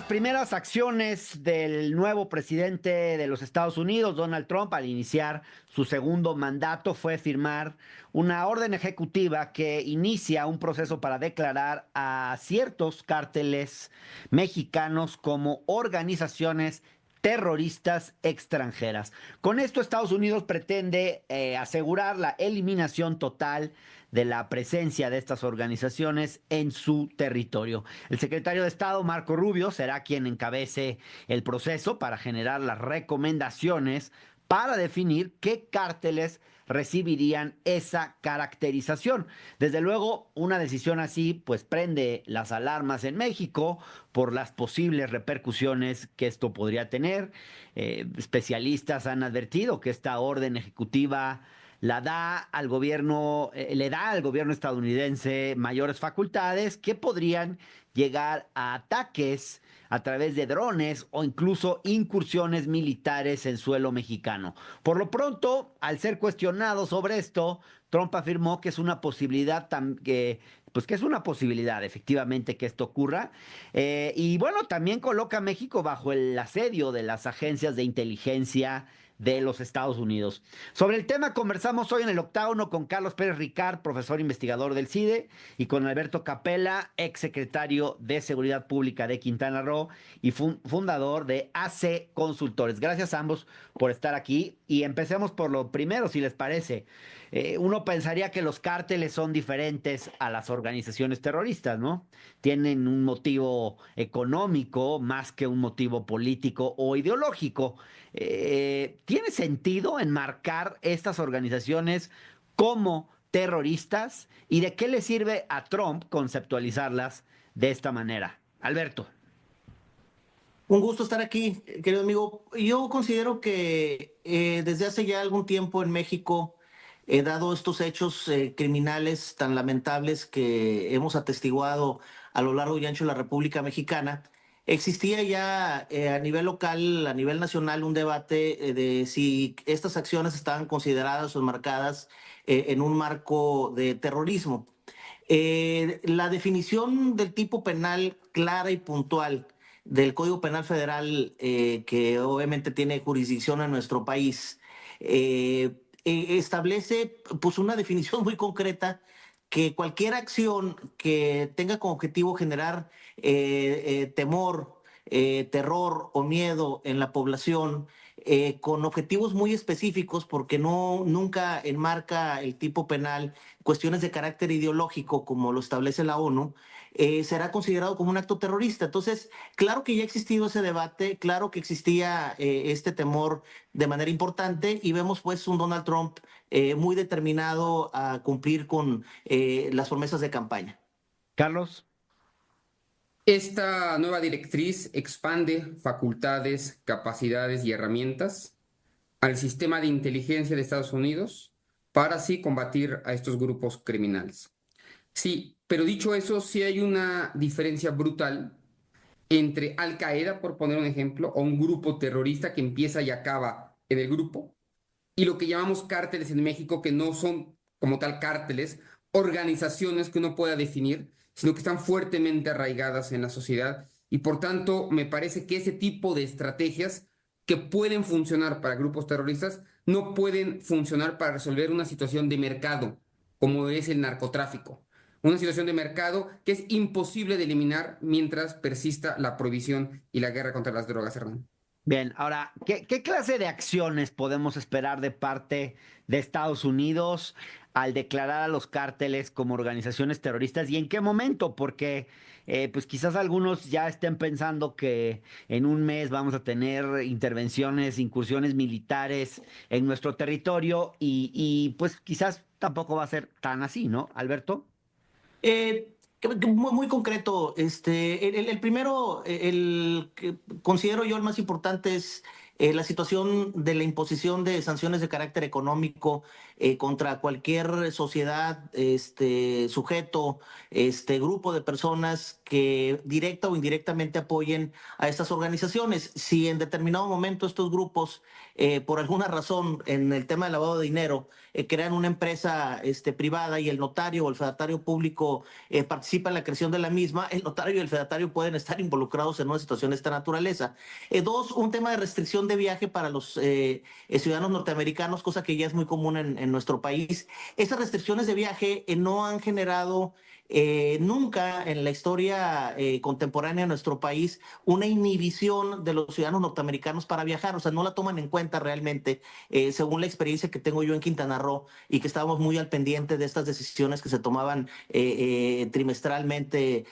las primeras acciones del nuevo presidente de los Estados Unidos, Donald Trump, al iniciar su segundo mandato, fue firmar una orden ejecutiva que inicia un proceso para declarar a ciertos cárteles mexicanos como organizaciones terroristas extranjeras. Con esto Estados Unidos pretende asegurar la eliminación total de la presencia de estas organizaciones en su territorio. El secretario de Estado, Marco Rubio, será quien encabece el proceso para generar las recomendaciones para definir qué cárteles recibirían esa caracterización. Desde luego, una decisión así pues prende las alarmas en México por las posibles repercusiones que esto podría tener. Especialistas han advertido que esta orden ejecutiva le da al gobierno estadounidense mayores facultades que podrían llegar a ataques a través de drones o incluso incursiones militares en suelo mexicano. Por lo pronto, al ser cuestionado sobre esto, Trump afirmó que es una posibilidad que es una posibilidad efectivamente que esto ocurra. Y bueno, también coloca a México bajo el asedio de las agencias de inteligencia de los Estados Unidos. Sobre el tema conversamos hoy en el octágono con Carlos Pérez Ricard, profesor investigador del CIDE, y con Alberto Capella, exsecretario de Seguridad Pública de Quintana Roo y fundador de AC Consultores. Gracias a ambos por estar aquí y empecemos por lo primero, si les parece. Uno pensaría que los cárteles son diferentes a las organizaciones terroristas, ¿no? Tienen un motivo económico más que un motivo político o ideológico. ¿Tiene sentido enmarcar estas organizaciones como terroristas? ¿Y de qué le sirve a Trump conceptualizarlas de esta manera? Alberto. Un gusto estar aquí, querido amigo. Yo considero que desde hace ya algún tiempo en México, dado estos hechos criminales tan lamentables que hemos atestiguado a lo largo y ancho de la República Mexicana, existía ya a nivel local, a nivel nacional, un debate de si estas acciones estaban consideradas o enmarcadas en un marco de terrorismo. La definición del tipo penal clara y puntual del Código Penal Federal, que obviamente tiene jurisdicción en nuestro país, establece pues, una definición muy concreta que cualquier acción que tenga como objetivo generar temor, terror o miedo en la población, con objetivos muy específicos, porque nunca enmarca el tipo penal cuestiones de carácter ideológico como lo establece la ONU, será considerado como un acto terrorista. Entonces, claro que ya ha existido ese debate, claro que existía este temor de manera importante y vemos pues un Donald Trump muy determinado a cumplir con las promesas de campaña. Carlos. Esta nueva directriz expande facultades, capacidades y herramientas al sistema de inteligencia de Estados Unidos para así combatir a estos grupos criminales. Sí, pero dicho eso, sí hay una diferencia brutal entre Al Qaeda, por poner un ejemplo, o un grupo terrorista que empieza y acaba en el grupo, y lo que llamamos cárteles en México, que no son como tal cárteles, organizaciones que uno pueda definir, sino que están fuertemente arraigadas en la sociedad. Y por tanto, me parece que ese tipo de estrategias que pueden funcionar para grupos terroristas no pueden funcionar para resolver una situación de mercado, como es el narcotráfico. Una situación de mercado que es imposible de eliminar mientras persista la prohibición y la guerra contra las drogas, Hernán. Bien, ahora, ¿qué clase de acciones podemos esperar de parte de Estados Unidos al declarar a los cárteles como organizaciones terroristas y en qué momento? Porque pues quizás algunos ya estén pensando que en un mes vamos a tener intervenciones, incursiones militares en nuestro territorio pues quizás tampoco va a ser tan así, ¿no, Alberto? Muy concreto, el primero, el que considero yo el más importante es la situación de la imposición de sanciones de carácter económico contra cualquier sociedad, sujeto, grupo de personas que directa o indirectamente apoyen a estas organizaciones. Si en determinado momento estos grupos, por alguna razón, en el tema del lavado de dinero, crean una empresa privada y el notario o el fedatario público participa en la creación de la misma, el notario y el fedatario pueden estar involucrados en una situación de esta naturaleza. Dos, un tema de restricción de viaje para los ciudadanos norteamericanos, cosa que ya es muy común en nuestro país. Esas restricciones de viaje no han generado nunca en la historia contemporánea de nuestro país una inhibición de los ciudadanos norteamericanos para viajar, o sea, no la toman en cuenta realmente, según la experiencia que tengo yo en Quintana Roo y que estábamos muy al pendiente de estas decisiones que se tomaban trimestralmente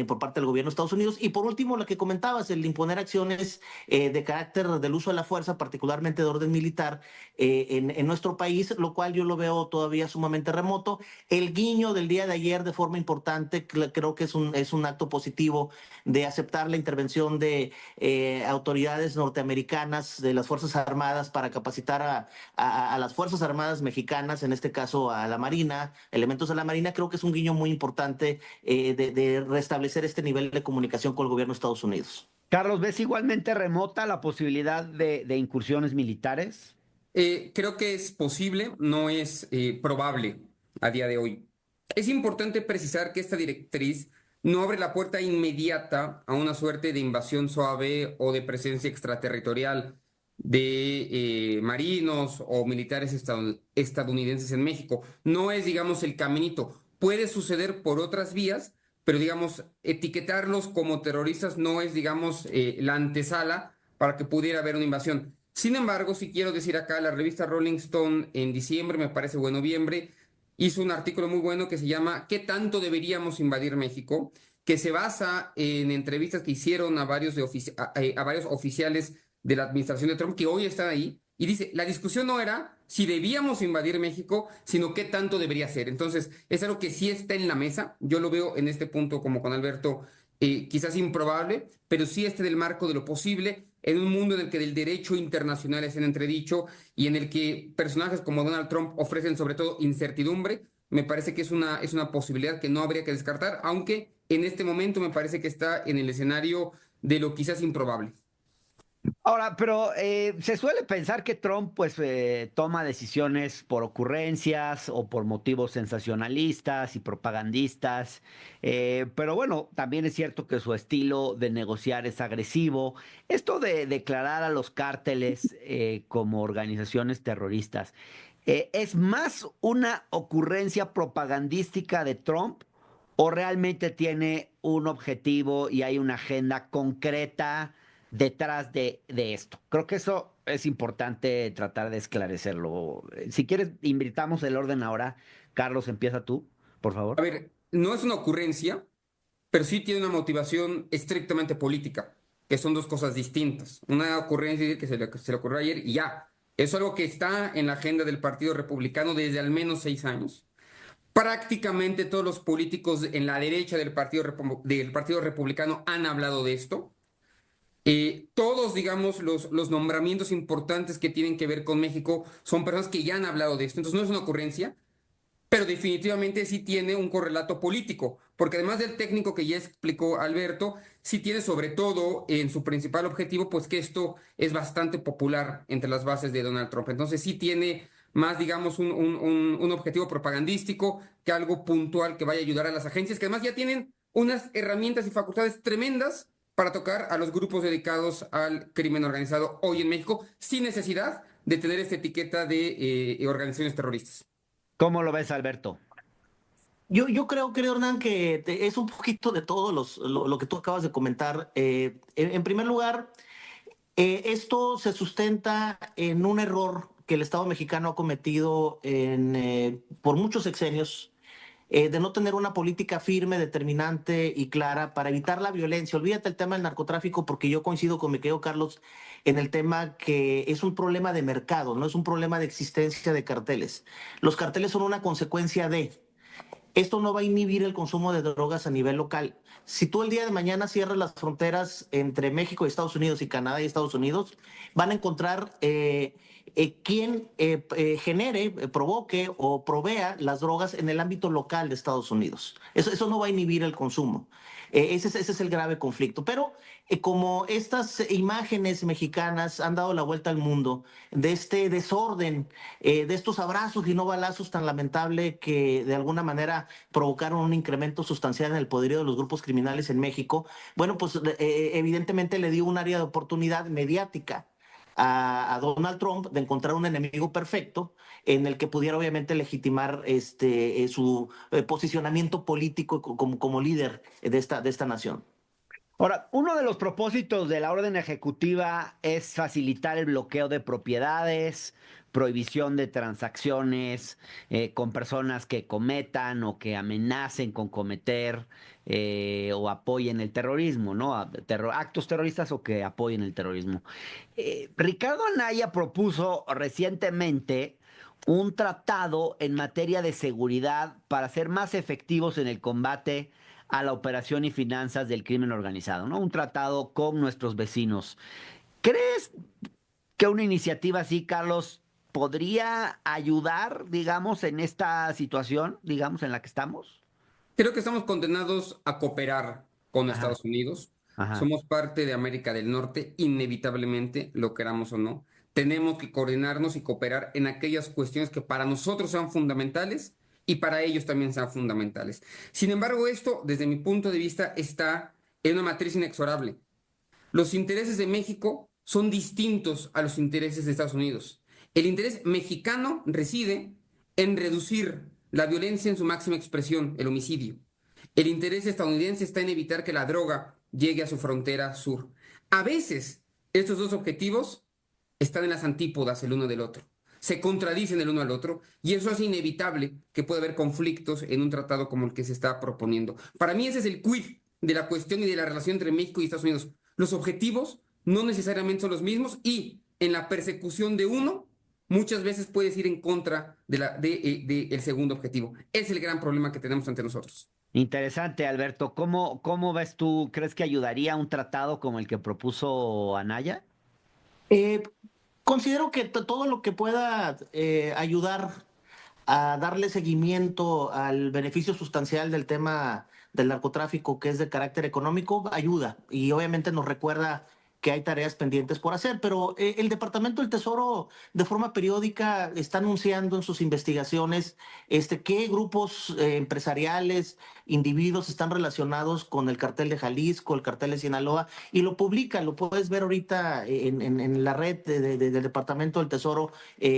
por parte del gobierno de Estados Unidos. Y por último, lo que comentabas, el imponer acciones de carácter del uso de la fuerza, particularmente de orden militar, en nuestro país, lo cual yo lo veo todavía sumamente remoto. El guiño del día de ayer de forma importante, creo que es un acto positivo de aceptar la intervención de autoridades norteamericanas, de las Fuerzas Armadas, para capacitar a las Fuerzas Armadas mexicanas, en este caso a la Marina, elementos de la Marina. Creo que es un guiño muy importante de restablecer este nivel de comunicación con el gobierno de Estados Unidos. Carlos, ¿ves igualmente remota la posibilidad de incursiones militares? Creo que es posible, no es probable a día de hoy. Es importante precisar que esta directriz no abre la puerta inmediata a una suerte de invasión suave o de presencia extraterritorial de marinos o militares estadounidenses en México. No es, digamos, el caminito. Puede suceder por otras vías, pero, digamos, etiquetarlos como terroristas no es, digamos, la antesala para que pudiera haber una invasión. Sin embargo, si quiero decir acá, la revista Rolling Stone en diciembre, me parece, o en noviembre, hizo un artículo muy bueno que se llama ¿Qué tanto deberíamos invadir México?, que se basa en entrevistas que hicieron a varios, a varios oficiales de la administración de Trump que hoy están ahí, y dice, la discusión no era si debíamos invadir México, sino qué tanto debería ser. Entonces, es algo que sí está en la mesa. Yo lo veo en este punto, como con Alberto, quizás improbable, pero sí está en el marco de lo posible, en un mundo en el que el derecho internacional es en entredicho y en el que personajes como Donald Trump ofrecen sobre todo incertidumbre. Me parece que es una posibilidad que no habría que descartar, aunque en este momento me parece que está en el escenario de lo quizás improbable. Ahora, pero se suele pensar que Trump pues toma decisiones por ocurrencias o por motivos sensacionalistas y propagandistas, pero bueno, también es cierto que su estilo de negociar es agresivo. Esto de declarar a los cárteles como organizaciones terroristas, ¿es más una ocurrencia propagandística de Trump o realmente tiene un objetivo y hay una agenda concreta detrás de esto? Creo que eso es importante tratar de esclarecerlo. Si quieres, invitamos el orden ahora. Carlos, empieza tú, por A favor. ver, no es una ocurrencia, pero sí tiene una motivación estrictamente política, que son dos cosas distintas. Una ocurrencia es que se le ocurrió ayer y ya. Es algo que está en la agenda del Partido Republicano desde al menos 6 años. Prácticamente todos los políticos en la derecha del Partido Republicano han hablado de esto. Todos, digamos, los nombramientos importantes que tienen que ver con México son personas que ya han hablado de esto. Entonces no es una ocurrencia, pero definitivamente sí tiene un correlato político, porque además del técnico que ya explicó Alberto, sí tiene sobre todo en su principal objetivo, pues que esto es bastante popular entre las bases de Donald Trump. Entonces sí tiene más, digamos, un objetivo propagandístico que algo puntual que vaya a ayudar a las agencias, que además ya tienen unas herramientas y facultades tremendas para tocar a los grupos dedicados al crimen organizado hoy en México, sin necesidad de tener esta etiqueta de organizaciones terroristas. ¿Cómo lo ves, Alberto? Yo creo, Hernán, que es un poquito de todo lo que tú acabas de comentar. En primer lugar, esto se sustenta en un error que el Estado mexicano ha cometido por muchos sexenios, de no tener una política firme, determinante y clara para evitar la violencia. Olvídate el tema del narcotráfico, porque yo coincido con mi querido Carlos en el tema que es un problema de mercado, no es un problema de existencia de carteles. Los carteles son una consecuencia de... esto no va a inhibir el consumo de drogas a nivel local. Si tú el día de mañana cierras las fronteras entre México y Estados Unidos y Canadá y Estados Unidos, van a encontrar quien genere, provoque o provea las drogas en el ámbito local de Estados Unidos. Eso no va a inhibir el consumo. Ese es el grave conflicto. Pero como estas imágenes mexicanas han dado la vuelta al mundo de este desorden, de estos abrazos y no balazos tan lamentable que de alguna manera provocaron un incremento sustancial en el poderío de los grupos criminales en México, bueno, pues evidentemente le dio un área de oportunidad mediática a Donald Trump de encontrar un enemigo perfecto en el que pudiera obviamente legitimar su posicionamiento político como líder de esta nación. Ahora, uno de los propósitos de la orden ejecutiva es facilitar el bloqueo de propiedades, prohibición de transacciones con personas que cometan o que amenacen con cometer o apoyen el terrorismo, ¿no? Actos terroristas o que apoyen el terrorismo. Ricardo Anaya propuso recientemente un tratado en materia de seguridad para ser más efectivos en el combate a la operación y finanzas del crimen organizado, ¿no? Un tratado con nuestros vecinos. ¿Crees que una iniciativa así, Carlos, podría ayudar, digamos, en esta situación, digamos, en la que estamos? Creo que estamos condenados a cooperar con Ajá, Estados Unidos. ajá. Somos parte de América del Norte, inevitablemente, lo queramos o no. Tenemos que coordinarnos y cooperar en aquellas cuestiones que para nosotros sean fundamentales y para ellos también sean fundamentales. Sin embargo, esto, desde mi punto de vista, está en una matriz inexorable. Los intereses de México son distintos a los intereses de Estados Unidos. El interés mexicano reside en reducir la violencia en su máxima expresión, el homicidio. El interés estadounidense está en evitar que la droga llegue a su frontera sur. A veces, estos dos objetivos están en las antípodas el uno del otro. Se contradicen el uno al otro y eso hace inevitable que pueda haber conflictos en un tratado como el que se está proponiendo. Para mí ese es el quid de la cuestión y de la relación entre México y Estados Unidos. Los objetivos no necesariamente son los mismos y en la persecución de uno muchas veces puedes ir en contra de el segundo objetivo. Es el gran problema que tenemos ante nosotros. Interesante, Alberto. ¿Cómo ves tú? ¿Crees que ayudaría un tratado como el que propuso Anaya? Eh, Considero que todo lo que pueda ayudar a darle seguimiento al beneficio sustancial del tema del narcotráfico, que es de carácter económico, ayuda. Y obviamente nos recuerda que hay tareas pendientes por hacer, pero el Departamento del Tesoro de forma periódica está anunciando en sus investigaciones qué grupos empresariales, individuos están relacionados con el cartel de Jalisco, el cartel de Sinaloa, y lo publica, lo puedes ver ahorita en la red del Departamento del Tesoro,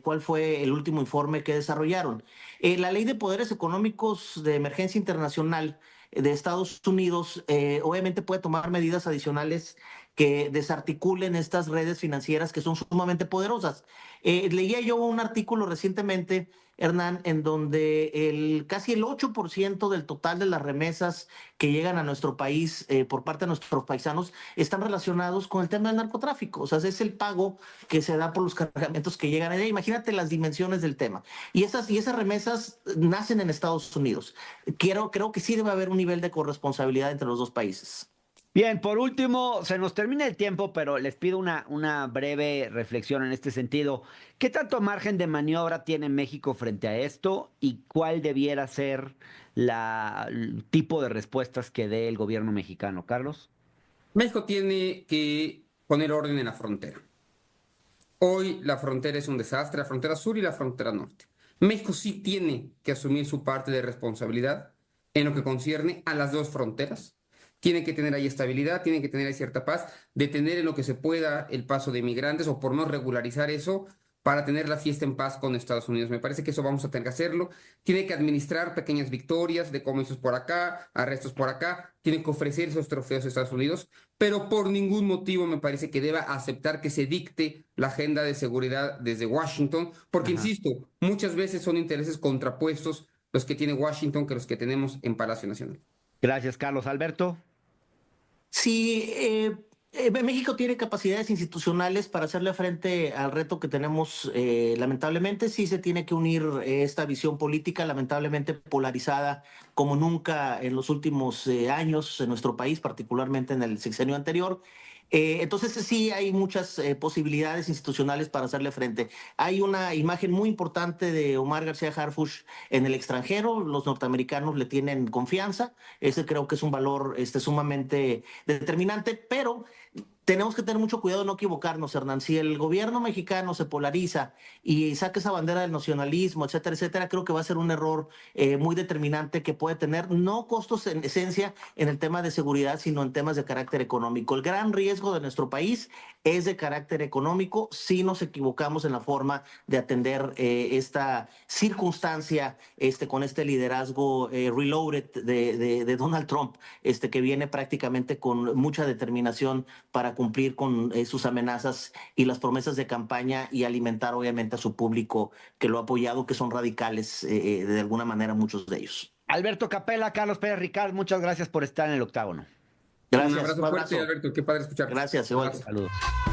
cuál fue el último informe que desarrollaron. La Ley de Poderes Económicos de Emergencia Internacional de Estados Unidos obviamente puede tomar medidas adicionales que desarticulen estas redes financieras que son sumamente poderosas. Leía yo un artículo recientemente, Hernán, en donde casi el 8% del total de las remesas que llegan a nuestro país por parte de nuestros paisanos están relacionados con el tema del narcotráfico. O sea, es el pago que se da por los cargamentos que llegan allá. Imagínate las dimensiones del tema. Y esas remesas nacen en Estados Unidos. Creo que sí debe haber un nivel de corresponsabilidad entre los dos países. Bien, por último, se nos termina el tiempo, pero les pido una breve reflexión en este sentido. ¿Qué tanto margen de maniobra tiene México frente a esto y cuál debiera ser el tipo de respuestas que dé el gobierno mexicano, Carlos? México tiene que poner orden en la frontera. Hoy la frontera es un desastre, la frontera sur y la frontera norte. México sí tiene que asumir su parte de responsabilidad en lo que concierne a las dos fronteras. Tiene que tener ahí estabilidad, tiene que tener ahí cierta paz, detener en lo que se pueda el paso de migrantes o por no regularizar eso para tener la fiesta en paz con Estados Unidos. Me parece que eso vamos a tener que hacerlo. Tiene que administrar pequeñas victorias, decomisos por acá, arrestos por acá. Tiene que ofrecer esos trofeos a Estados Unidos, pero por ningún motivo me parece que deba aceptar que se dicte la agenda de seguridad desde Washington, porque, Ajá. insisto, muchas veces son intereses contrapuestos los que tiene Washington que los que tenemos en Palacio Nacional. Gracias, Carlos. Alberto. Sí, México tiene capacidades institucionales para hacerle frente al reto que tenemos. Lamentablemente, sí se tiene que unir esta visión política, lamentablemente polarizada como nunca en los últimos años en nuestro país, particularmente en el sexenio anterior. Entonces, sí hay muchas posibilidades institucionales para hacerle frente. Hay una imagen muy importante de Omar García Harfuch en el extranjero. Los norteamericanos le tienen confianza. Ese creo que es un valor sumamente determinante, pero tenemos que tener mucho cuidado de no equivocarnos, Hernán. Si el gobierno mexicano se polariza y saca esa bandera del nacionalismo, etcétera, etcétera, creo que va a ser un error muy determinante que puede tener no costos en esencia en el tema de seguridad, sino en temas de carácter económico. El gran riesgo de nuestro país es de carácter económico si nos equivocamos en la forma de atender esta circunstancia con este liderazgo reloaded de Donald Trump, que viene prácticamente con mucha determinación para cumplir con sus amenazas y las promesas de campaña y alimentar obviamente a su público que lo ha apoyado, que son radicales de alguna manera muchos de ellos. Alberto Capella, Carlos Pérez Ricard, muchas gracias por estar en el octágono. Un Gracias, abrazo un fuerte, abrazo. Alberto. Qué padre escucharte. Gracias, igual. Saludos.